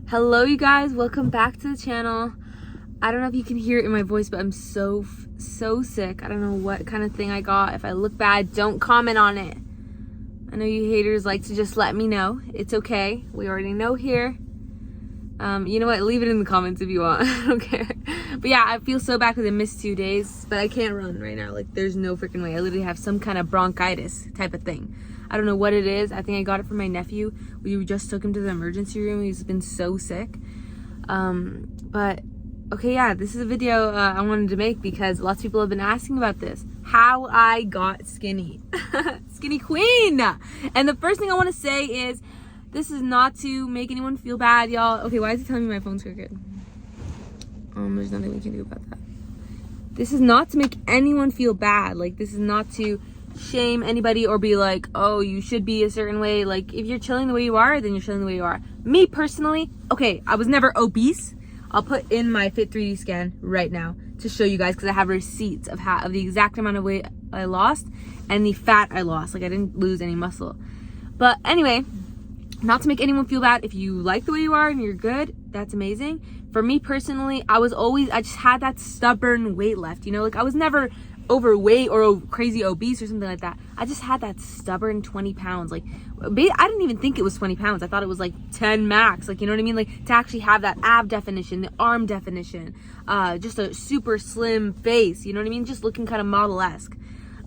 Hello you guys, welcome back to the channel. I don't know if you can hear it in my voice, but I'm so sick. I don't know what kind of thing I got. If I look bad, don't comment on it. I know you haters like to just let me know. It's okay, we already know here. You know what, leave it in the comments if you want. I don't care. But yeah, I feel so bad because I missed 2 days, but I can't run right now. Like, there's no freaking way. I literally have some kind of bronchitis type of thing. I don't know what it is. I think I got it from my nephew. We just took him to the emergency room. He's been so sick. But okay, yeah, this is a video I wanted to make because lots of people have been asking about this. How I got skinny. Skinny queen. And the first thing I want to say is this is not to make anyone feel bad, y'all. Okay, why is it telling me my phone's crooked? There's nothing we can do about that. This is not to make anyone feel bad. Like, this is not to shame anybody or be like, oh, you should be a certain way. Like, if you're chilling the way you are, then you're chilling the way you are. Me personally, okay, I was never obese. I'll put in my Fit 3D scan right now to show you guys because I have receipts of the exact amount of weight I lost and the fat I lost. Like, I didn't lose any muscle. But anyway, not to make anyone feel bad. If you like the way you are and you're good, that's amazing. For me personally, I just had that stubborn weight left, you know? Like, I was never overweight or crazy obese or something like that. I just had that stubborn 20 pounds. Like, I didn't even think it was 20 pounds. I thought it was like 10 max. Like, you know what I mean? Like, to actually have that ab definition, the arm definition, just a super slim face, you know what I mean? Just looking kind of model-esque.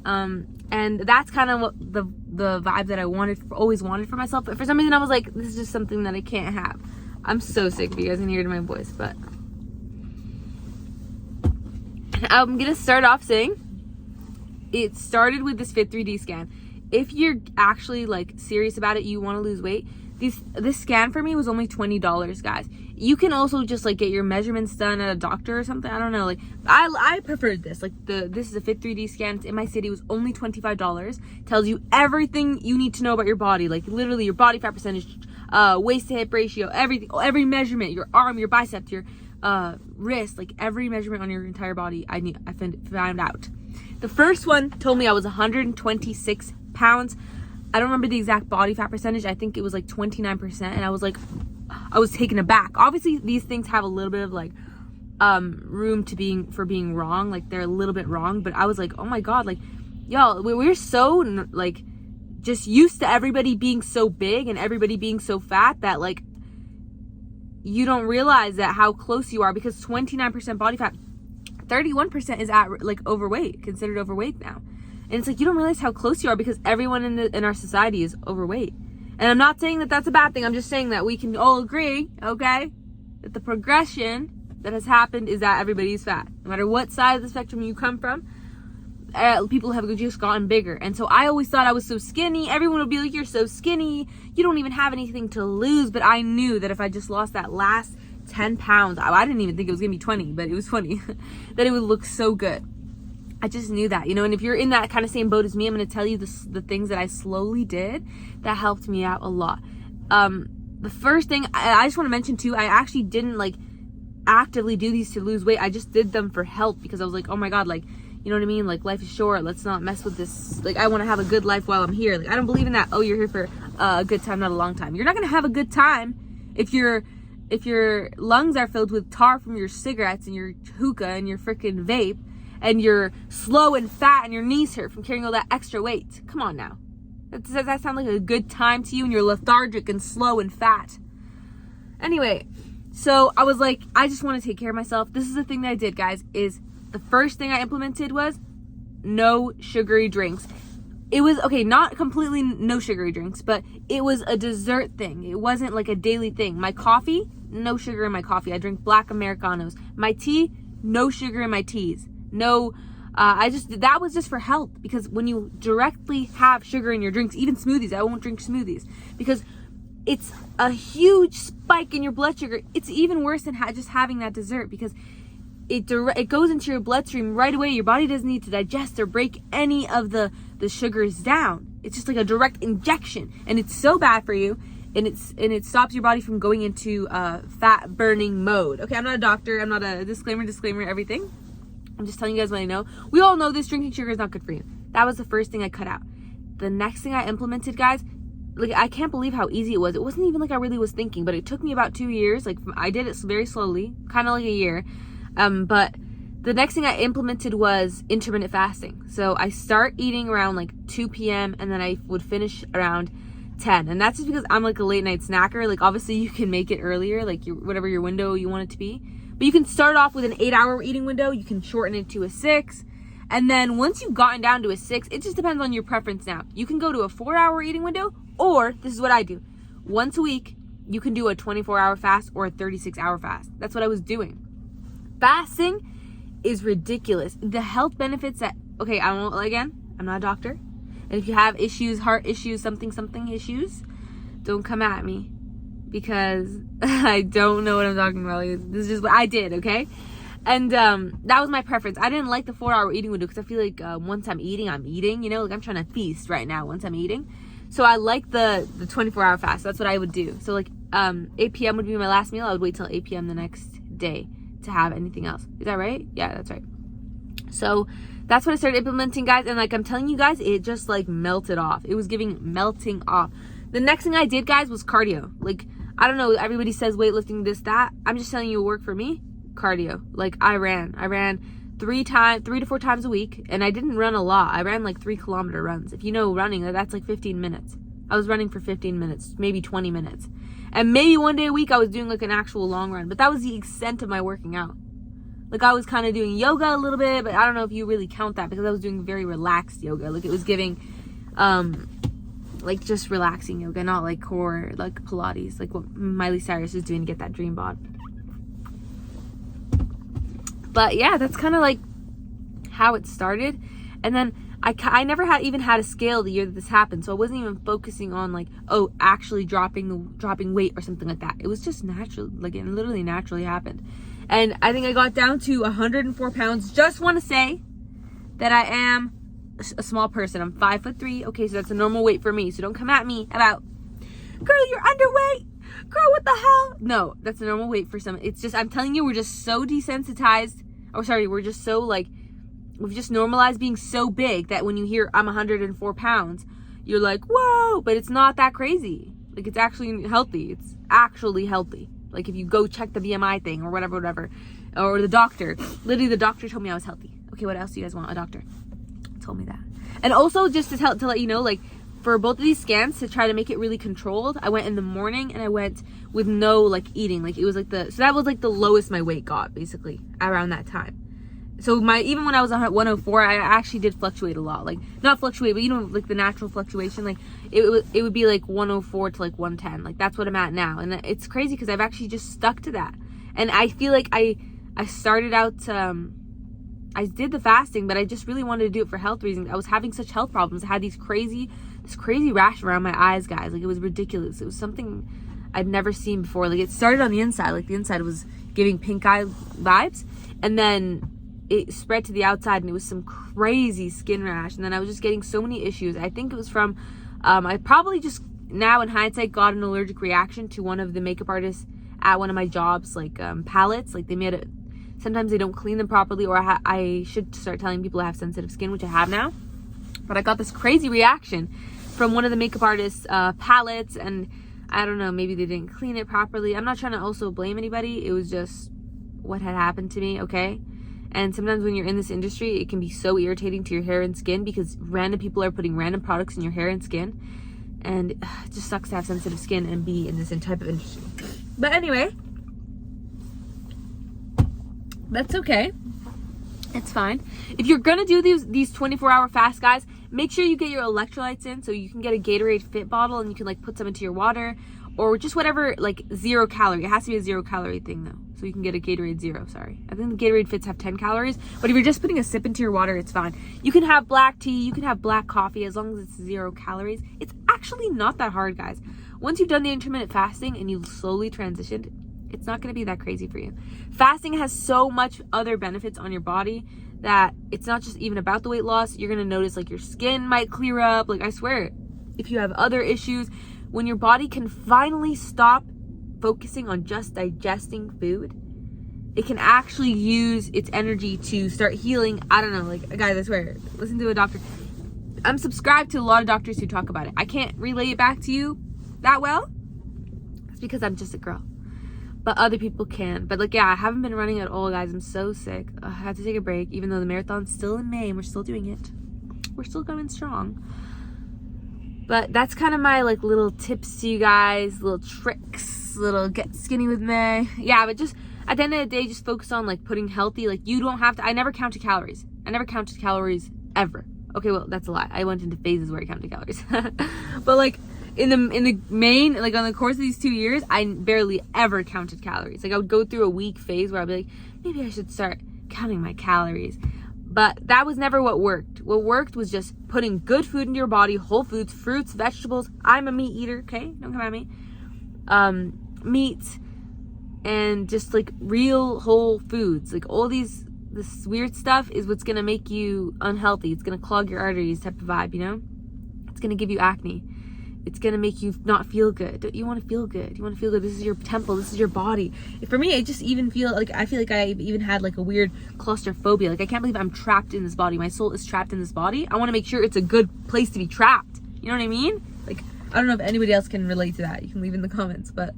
And that's kind of what the vibe that I always wanted for myself. But for some reason I was like, this is just something that I can't have. I'm so sick if you guys can hear it in my voice, but I'm gonna start off saying it started with this Fit 3D scan. If you're actually like serious about it, you want to lose weight, this scan for me was only $20, guys. You can also just like get your measurements done at a doctor or something. I don't know. Like, I preferred this. Like, this is a Fit 3D scan. It's in my city. It was only $25. Tells you everything you need to know about your body. Like, literally your body fat percentage, waist to hip ratio, everything, every measurement, your arm, your bicep, your wrist, like every measurement on your entire body. I found out. The first one told me I was 126 pounds. I don't remember the exact body fat percentage. I think it was like 29%. And I was like, I was taken aback. Obviously, these things have a little bit of like room for being wrong. Like, they're a little bit wrong. But I was like, oh my God, like, y'all, we're so like just used to everybody being so big and everybody being so fat that like you don't realize that how close you are, because 29% body fat, 31% is at like overweight, considered overweight now. And it's like, you don't realize how close you are because everyone in our society is overweight. And I'm not saying that that's a bad thing. I'm just saying that we can all agree, okay, that the progression that has happened is that everybody's fat. No matter what side of the spectrum you come from, people have just gotten bigger. And so I always thought I was so skinny. Everyone would be like, you're so skinny. You don't even have anything to lose. But I knew that if I just lost that last 10 pounds, I didn't even think it was going to be 20, but it was funny, that it would look so good. I just knew that, you know. And if you're in that kind of same boat as me, I'm going to tell you the things that I slowly did that helped me out a lot. The first thing I just want to mention too, I actually didn't like actively do these to lose weight. I just did them for health because I was like, oh my God, like, you know what I mean? Like, life is short. Let's not mess with this. Like, I want to have a good life while I'm here. Like, I don't believe in that. Oh, you're here for a good time, not a long time. You're not going to have a good time if your lungs are filled with tar from your cigarettes and your hookah and your freaking vape, and you're slow and fat and your knees hurt from carrying all that extra weight. Come on now. Does that sound like a good time to you, and you're lethargic and slow and fat? Anyway, so I was like, I just want to take care of myself. This is the thing that I did, guys, is the first thing I implemented was no sugary drinks. It was, okay, not completely no sugary drinks, but it was a dessert thing. It wasn't like a daily thing. My coffee, no sugar in my coffee. I drink black Americanos. My tea, no sugar in my teas. No, that was just for health, because when you directly have sugar in your drinks, even smoothies, I won't drink smoothies because it's a huge spike in your blood sugar. It's even worse than just having that dessert, because it goes into your bloodstream right away. Your body doesn't need to digest or break any of the sugars down. It's just like a direct injection, and it's so bad for you, and it stops your body from going into fat burning mode. Okay, I'm not a doctor. I'm not a disclaimer, everything. I'm just telling you guys what I know. We all know this, drinking sugar is not good for you. That was the first thing I cut out. The next thing I implemented, guys, like, I can't believe how easy it was. It wasn't even like I really was thinking, but it took me about 2 years. Like, I did it very slowly, kind of like a year. But the next thing I implemented was intermittent fasting. So I start eating around like 2 p.m. and then I would finish around 10. And that's just because I'm like a late night snacker. Like, obviously you can make it earlier, like whatever your window you want it to be. But you can start off with an 8-hour eating window. You can shorten it to a 6. And then once you've gotten down to a 6, it just depends on your preference now. You can go to a 4-hour eating window, or this is what I do. Once a week, you can do a 24-hour fast or a 36-hour fast. That's what I was doing. Fasting is ridiculous. The health benefits that, okay, I'm not a doctor. And if you have issues, heart issues, something issues, don't come at me, because I don't know what I'm talking about. This is just what I did, okay? And that was my preference. I didn't like the 4-hour eating window because I feel like once I'm eating, you know, like I'm trying to feast right now once I'm eating. So I like the 24-hour fast. That's what I would do. So like 8 p.m. would be my last meal. I would wait till 8 p.m. the next day to have anything else. Is that right? Yeah, that's right. So that's what I started implementing, guys. And like I'm telling you guys, it just like melted off. It was melting off. The next thing I did, guys, was cardio. Like, I don't know, everybody says weightlifting, this, that. I'm just telling you it worked for me. Cardio. Like, I ran 3 to 4 times a week, and I didn't run a lot. I ran like 3-kilometer runs. If you know running, that's like 15 minutes. I was running for 15 minutes, maybe 20 minutes. And maybe one day a week I was doing like an actual long run, but that was the extent of my working out. Like, I was kind of doing yoga a little bit, but I don't know if you really count that, because I was doing very relaxed yoga. Like, it was giving like just relaxing yoga, not like core, like Pilates, like what Miley Cyrus is doing to get that dream bod. But yeah, that's kind of like how it started. And then I never even had a scale the year that this happened, so I wasn't even focusing on like, oh, actually dropping weight or something like that. It was just natural, like it literally naturally happened. And I think I got down to 104 pounds. Just want to say that I am a small person. I'm 5'3". Okay, so that's a normal weight for me. So don't come at me about, girl, you're underweight. Girl, what the hell? No, that's a normal weight for some. It's just, I'm telling you, we're just so desensitized. Oh, sorry, we're just so like, we've just normalized being so big that when you hear I'm 104 pounds, you're like, whoa, but it's not that crazy. Like, it's actually healthy. It's actually healthy. Like, if you go check the BMI thing or whatever, or the doctor, literally the doctor told me I was healthy. Okay, what else do you guys want? A doctor told me that. And also, just to let you know, like, for both of these scans, to try to make it really controlled, I went in the morning and I went with no like eating. Like, it was like so that was like the lowest my weight got, basically, around that time. So even when I was 104, I actually did fluctuate a lot. Like, not fluctuate, but you know, like the natural fluctuation. Like, it would be like 104 to like 110. Like, that's what I'm at now. And it's crazy because I've actually just stuck to that. And I feel like I started out, I did the fasting, but I just really wanted to do it for health reasons. I was having such health problems. I had this crazy rash around my eyes, guys. Like, it was ridiculous. It was something I'd never seen before. Like, it started on the inside. Like, the inside was giving pink eye vibes. And then it spread to the outside, and it was some crazy skin rash. And then I was just getting so many issues. I think it was from, I probably just now in hindsight got an allergic reaction to one of the makeup artists at one of my jobs, like palettes. Like, they made it, sometimes they don't clean them properly, or I should start telling people I have sensitive skin, which I have now. But I got this crazy reaction from one of the makeup artists' palettes, and I don't know, maybe they didn't clean it properly. I'm not trying to also blame anybody. It was just what had happened to me, okay? And sometimes when you're in this industry, it can be so irritating to your hair and skin because random people are putting random products in your hair and skin. And it just sucks to have sensitive skin and be in this type of industry. But anyway, that's okay. It's fine. If you're gonna do these 24-hour fast, guys, make sure you get your electrolytes in. So you can get a Gatorade Fit bottle and you can like put some into your water, or just whatever, like 0 calorie. It has to be a 0 calorie thing though. So you can get a Gatorade Zero, sorry. I think the Gatorade Fits have 10 calories, but if you're just putting a sip into your water, it's fine. You can have black tea, you can have black coffee, as long as it's 0 calories. It's actually not that hard, guys. Once you've done the intermittent fasting and you've slowly transitioned, it's not gonna be that crazy for you. Fasting has so much other benefits on your body that it's not just even about the weight loss. You're gonna notice like your skin might clear up. Like, I swear, if you have other issues, when your body can finally stop focusing on just digesting food, it can actually use its energy to start healing. I don't know, like, guys, I swear, listen to a doctor. I'm subscribed to a lot of doctors who talk about it. I can't relay it back to you that well. It's because I'm just a girl. But other people can. But like, yeah, I haven't been running at all, guys. I'm so sick. I had to take a break, even though the marathon's still in May and we're still doing it. We're still going strong. But that's kind of my like little tips to you guys, little tricks, little get skinny with me. Yeah, but just at the end of the day, just focus on like putting healthy. Like, you don't have to. I never counted calories. I never counted calories ever. Okay, well, that's a lie. I went into phases where I counted calories. But like in the main, like on the course of these 2 years, I barely ever counted calories. Like, I would go through a week phase where I'd be like, maybe I should start counting my calories. But that was never what worked. What worked was just putting good food into your body, whole foods, fruits, vegetables. I'm a meat eater, okay? Don't come at me. Meat and just like real whole foods. Like all this weird stuff is what's gonna make you unhealthy. It's gonna clog your arteries type of vibe, you know? It's gonna give you acne. It's gonna make you not feel good. You want to feel good. You want to feel good. This is your temple. This is your body. For me, I just even feel like I even had like a weird claustrophobia. Like, I can't believe I'm trapped in this body. My soul is trapped in this body. I want to make sure it's a good place to be trapped. You know what I mean? Like, I don't know if anybody else can relate to that. You can leave in the comments. But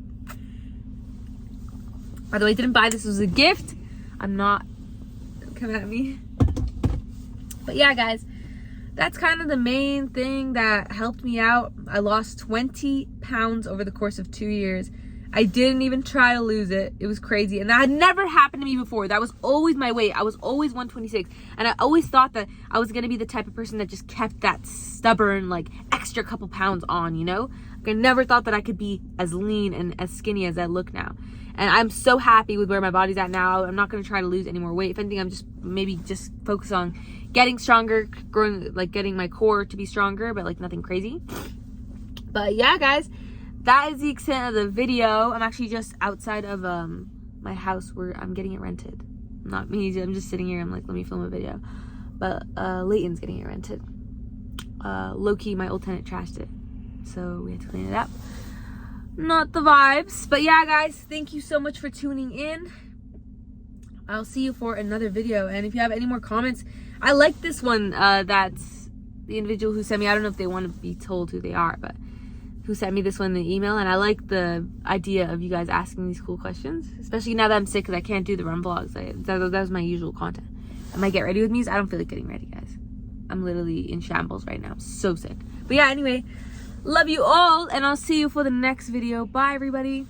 by the way, I didn't buy this as a gift. I'm not. Come at me. But yeah, guys. That's kind of the main thing that helped me out. I lost 20 pounds over the course of 2 years. I didn't even try to lose it. It was crazy. And that had never happened to me before. That was always my weight. I was always 126. And I always thought that I was going to be the type of person that just kept that stubborn, like, extra couple pounds on, you know? Like, I never thought that I could be as lean and as skinny as I look now. And I'm so happy with where my body's at now. I'm not going to try to lose any more weight. If anything, I'm just focus on getting stronger, growing, like getting my core to be stronger, but like nothing crazy. But yeah, guys, that is the extent of the video. I'm actually just outside of my house where I'm getting it rented. Not me, I'm just sitting here. I'm like, let me film a video. But Leighton's getting it rented. Low-key, my old tenant trashed it, so we had to clean it up. Not the vibes. But yeah, guys, thank you so much for tuning in. I'll see you for another video. And if you have any more comments, I like this one. That's the individual who sent me. I don't know if they want to be told who they are, but who sent me this one in the email. And I like the idea of you guys asking these cool questions, especially now that I'm sick because I can't do the run vlogs. That was my usual content. And my get ready with me's, I don't feel like getting ready, guys. I'm literally in shambles right now. I'm so sick. But yeah, anyway, love you all, and I'll see you for the next video. Bye, everybody.